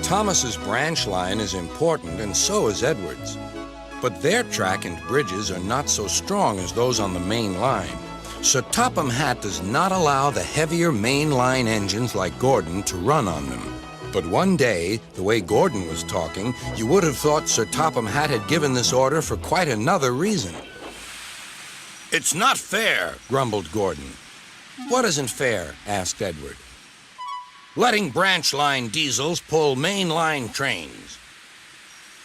Thomas's branch line is important, and so is Edward's. But their track and bridges are not so strong as those on the main line. So Topham Hatt does not allow the heavier main line engines like Gordon to run on them. But one day, the way Gordon was talking, you would have thought Sir Topham Hatt had given this order for quite another reason. "It's not fair," grumbled Gordon. "What isn't fair?" asked Edward. "Letting branch line diesels pull main line trains."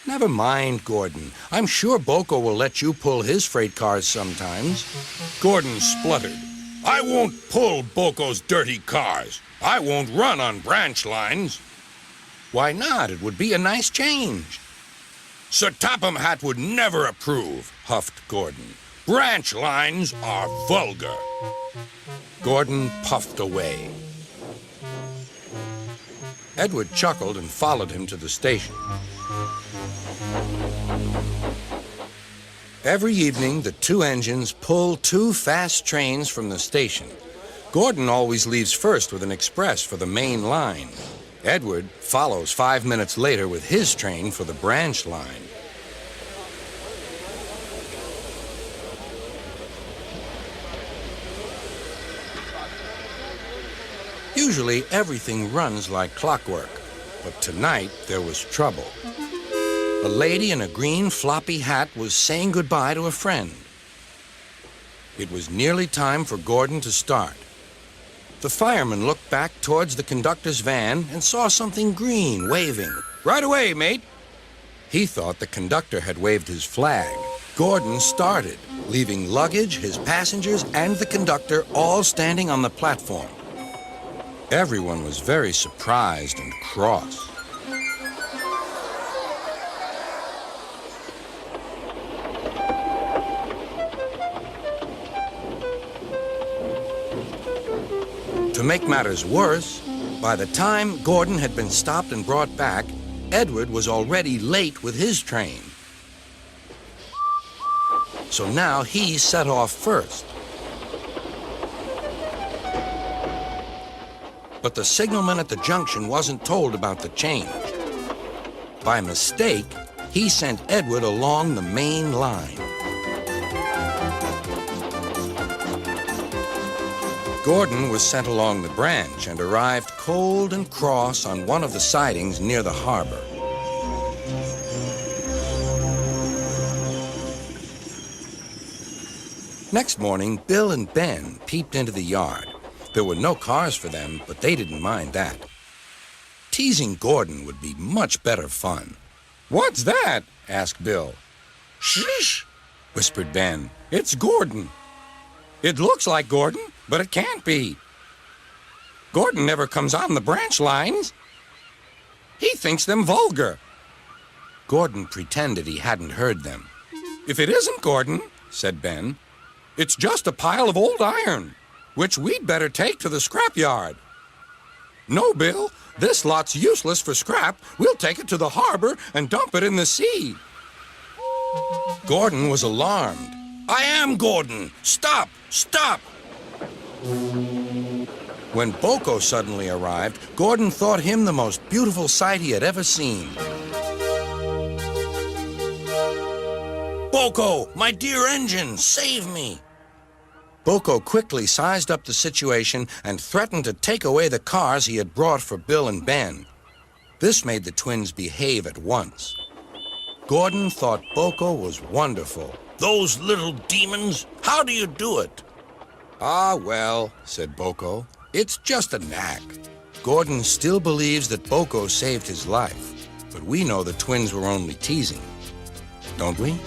"Never mind, Gordon. I'm sure Boko will let you pull his freight cars sometimes." Gordon spluttered. "I won't pull Boko's dirty cars. I won't run on branch lines." "Why not? It would be a nice change." "Sir Topham Hatt would never approve," huffed Gordon. "Branch lines are vulgar." Gordon puffed away. Edward chuckled and followed him to the station. Every evening, the two engines pull two fast trains from the station. Gordon always leaves first with an express for the main line. Edward follows 5 minutes later with his train for the branch line. Usually, everything runs like clockwork, but tonight there was trouble. A lady in a green floppy hat was saying goodbye to a friend. It was nearly time for Gordon to start. The fireman looked back towards the conductor's van and saw something green waving. "Right away, mate." He thought the conductor had waved his flag. Gordon started, leaving luggage, his passengers, and the conductor all standing on the platform. Everyone was very surprised and cross. To make matters worse, by the time Gordon had been stopped and brought back, Edward was already late with his train. So now he set off first. But the signalman at the junction wasn't told about the change. By mistake, he sent Edward along the main line. Gordon was sent along the branch and arrived cold and cross on one of the sidings near the harbor. Next morning, Bill and Ben peeped into the yard. There were no cars for them, but they didn't mind that. Teasing Gordon would be much better fun. "What's that?" asked Bill. "Shh," whispered Ben. "It's Gordon." "It looks like Gordon, but it can't be. Gordon never comes on the branch lines. He thinks them vulgar." Gordon pretended he hadn't heard them. "If it isn't Gordon," said Ben, "it's just a pile of old iron, which we'd better take to the scrapyard." "No, Bill, this lot's useless for scrap. We'll take it to the harbor and dump it in the sea." Gordon was alarmed. "I am Gordon. Stop! Stop!" When Boko suddenly arrived, Gordon thought him the most beautiful sight he had ever seen. "Boko, my dear engine, save me!" Boko quickly sized up the situation and threatened to take away the cars he had brought for Bill and Ben. This made the twins behave at once. Gordon thought Boko was wonderful. "Those little demons, how do you do it?" "Ah, well," said Boko, "it's just a knack." Gordon still believes that Boko saved his life, but we know the twins were only teasing, don't we?